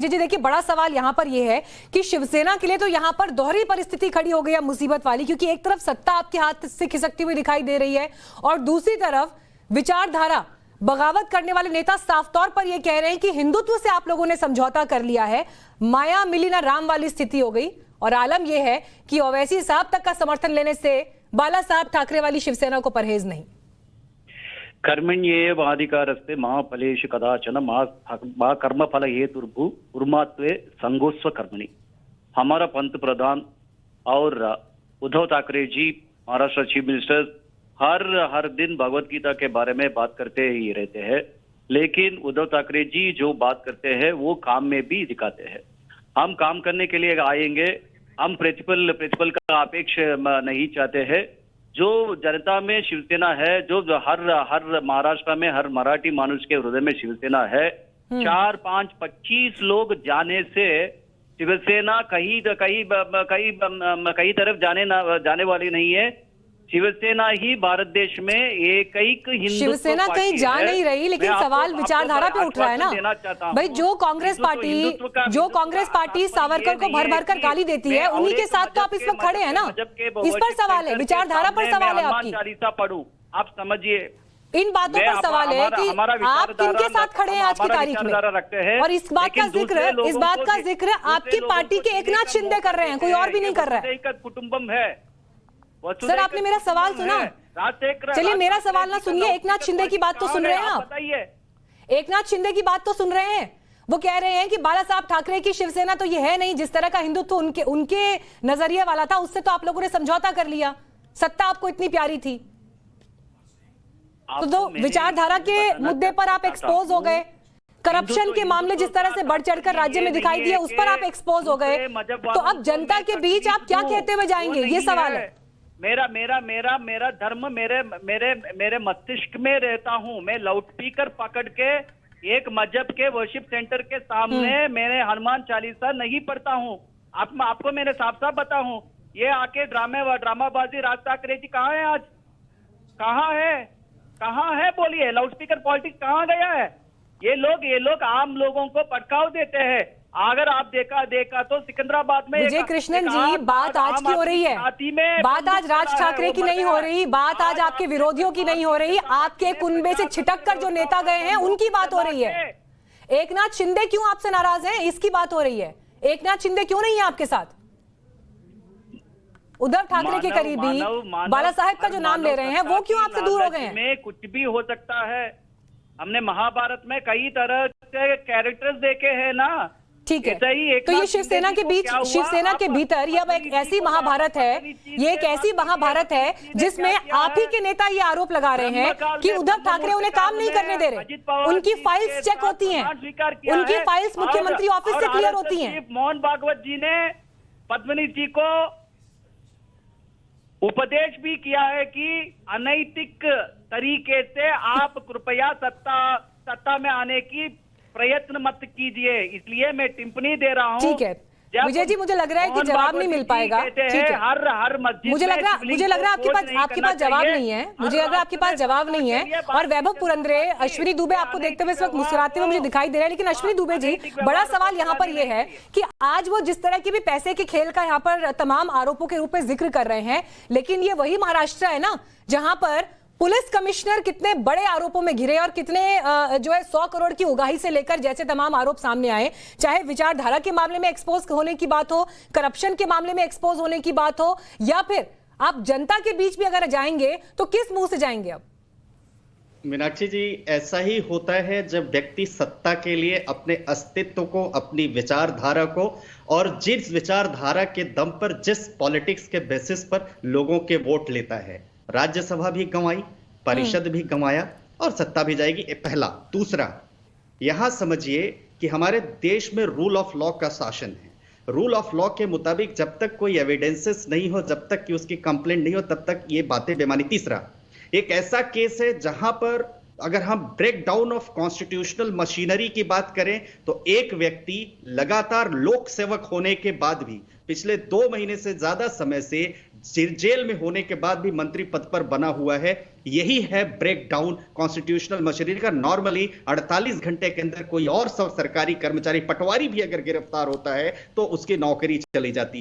जी जी, देखिए बड़ा सवाल यहाँ पर यह है कि शिवसेना के लिए तो यहाँ पर दोहरी परिस्थिति खड़ी हो गई है मुसीबत वाली, क्योंकि एक तरफ सत्ता आपके हाथ से खिसकती हुई दिखाई दे रही है और दूसरी तरफ विचारधारा बगावत करने वाले नेता साफ तौर पर यह कह रहे हैं कि हिंदुत्व से आप लोगों ने समझौता कर लिया है, माया मिली ना राम वाली स्थिति हो गई। और आलम यह है कि ओवैसी साहब तक का समर्थन लेने से बाला साहब ठाकरे वाली शिवसेना को परहेज नहीं। कर्मण्येव अधिकारस्ते मा फलेषु कदाचन मा कर्मफल हेतुर्भु उर्मात्वे संगोस्व कर्मणि। हमारा पंत प्रधान और उद्धव ठाकरे जी, महाराष्ट्र चीफ मिनिस्टर, हर दिन भगवत गीता के बारे में बात करते ही रहते हैं, लेकिन उद्धव ठाकरे जी जो बात करते हैं वो काम में भी दिखाते हैं। हम काम करने के लिए आएंगे, हम प्रतिफल का अपेक्षा नहीं चाहते हैं। जो जनता में शिवसेना है, जो हर महाराष्ट्र में हर मराठी मानुष के हृदय में शिवसेना है, 4, 5, 25 लोग जाने से शिवसेना कहीं तरफ जाने वाली नहीं है। शिवसेना ही भारत देश में एक हिंदू शिवसेना कहीं जा नहीं रही, लेकिन सवाल विचारधारा पे उठ रहा है ना भाई। जो कांग्रेस पार्टी सावरकर को भर भर कर गाली देती है, उन्हीं के साथ तो आप इस वक्त खड़े हैं ना। इस पर सवाल है, विचारधारा पर सवाल है आपकी। चालीसा पढ़ूं, आप समझिए, इन बातों पर सवाल है कि आप किनके साथ खड़े हैं आज की तारीख में। और इस बात का जिक्र आपकी पार्टी के एकनाथ शिंदे कर रहे हैं, कोई और भी नहीं कर रहा है। कुटुंबम है सर, आपने मेरा सवाल सुना? चलिए मेरा सवाल ना सुनिए, एकनाथ शिंदे की बात तो सुन रहे हैं आप। एकनाथ शिंदे की बात तो सुन रहे हैं। वो कह रहे हैं कि बाला साहब ठाकरे की शिवसेना तो ये है नहीं, जिस तरह का हिंदुत्व उनके नजरिए वाला था उससे तो आप लोगों ने समझौता कर लिया, सत्ता आपको इतनी प्यारी थी। तो विचारधारा के मुद्दे पर आप एक्सपोज हो गए, करप्शन के मामले जिस तरह से बढ़ चढ़कर राज्य में दिखाई दिए उस पर आप एक्सपोज हो गए। तो अब जनता के बीच आप क्या कहते हुए जाएंगे, ये सवाल है। मेरा धर्म मेरे मस्तिष्क में रहता हूँ। मैं लाउड स्पीकर पकड़ के एक मजहब के वर्शिप सेंटर के सामने मैंने हनुमान चालीसा नहीं पढ़ता हूँ। आपको मैंने साफ साफ बता हूँ, ये आके ड्रामाबाजी राज ठाकरे जी कहाँ है आज? कहाँ है बोलिए, लाउड स्पीकर पॉलिटिक्स कहाँ गया है? ये लोग आम लोगों को भड़काव देते हैं। अगर आप देखा तो सिकंदराबाद में विजय कृष्णन जी, बात आज की हो रही है, बात आज राज ठाकरे की नहीं हो रही, बात आज आपके विरोधियों की नहीं हो रही, आपके कुनबे से छिटक कर जो नेता गए हैं उनकी बात हो रही है। एकनाथ शिंदे क्यों आपसे नाराज हैं, इसकी बात हो रही है। एकनाथ शिंदे क्यों नहीं है आपके साथ? उद्धव ठाकरे के करीबी बाला साहेब का जो नाम ले रहे हैं वो क्यों आपसे दूर हो गए हैं? कुछ भी हो सकता है। हमने महाभारत में कई तरह के कैरेक्टर्स देखे हैं ना। ठीक है, तो ये शिवसेना के बीच, शिवसेना के भीतर ये अब एक ऐसी महाभारत है, ये एक ऐसी महाभारत है जिसमें आप ही के नेता ये आरोप लगा रहे हैं कि उद्धव ठाकरे उन्हें काम नहीं करने दे रहे। उनकी फाइल्स चेक होती हैं, उनकी फाइल्स मुख्यमंत्री ऑफिस से क्लियर होती हैं। मोहन भागवत जी ने पद्मनी जी को उपदेश भी किया है कि अनैतिक तरीके से आप कृपया सत्ता में आने की प्रयत्न मत कीजिए। इसलिए मैं टिप्पणी दे रहा हूं। ठीक है विजय जी, मुझे लग रहा है कि जवाब नहीं मिल पाएगा। ठीक है, हर मस्जिद मुझे लग रहा आपके पास जवाब नहीं है। मुझे लग रहा है आपके पास जवाब नहीं है। और वैभव पुरंदरे, अश्विनी दुबे आपको देखते हुए इस वक्त मुस्कुराते हुए मुझे दिखाई दे रहा है। लेकिन अश्विनी दुबे जी, बड़ा सवाल यहाँ पर यह है कि आज वो जिस तरह के भी पैसे के खेल का यहाँ पर तमाम आरोपों के रूप में जिक्र कर रहे हैं, लेकिन ये वही महाराष्ट्र है ना जहां पर पुलिस कमिश्नर कितने बड़े आरोपों में घिरे और कितने जो है 100 करोड़ की उगाही से लेकर जैसे तमाम आरोप सामने आए, चाहे विचारधारा के मामले में एक्सपोज होने की बात हो, करप्शन के मामले में एक्सपोज होने की बात हो, या फिर आप जनता के बीच भी अगर जाएंगे तो किस मुंह से जाएंगे? अब मीनाक्षी जी, ऐसा ही होता है जब व्यक्ति सत्ता के लिए अपने अस्तित्व को, अपनी विचारधारा को, और जिस विचारधारा के दम पर, जिस पॉलिटिक्स के बेसिस पर लोगों के वोट लेता है। राज्यसभा भी गंवाई, परिषद भी गंवाया और सत्ता भी जाएगी, पहला। दूसरा, यहां समझिए कि हमारे देश में रूल ऑफ लॉ का शासन है। रूल ऑफ लॉ के मुताबिक जब तक कोई एविडेंसेस नहीं हो, जब तक कि उसकी कंप्लेंट नहीं हो, तब तक ये बातें बेमानी। तीसरा, एक ऐसा केस है जहां पर अगर हम break down of constitutional machinery की बात करें तो एक व्यक्ति लगातार लोक सेवक होने के बाद भी पिछले 2 महीने से ज्यादा समय से जेल में होने के बाद भी मंत्री पद पर बना हुआ है। यही है ब्रेक डाउन कॉन्स्टिट्यूशनल मशीनरी का। नॉर्मली 48 घंटे के अंदर कोई और सब सरकारी कर्मचारी, पटवारी भी अगर गिरफ्तार होता है तो उसकी नौकरी चली जाती है।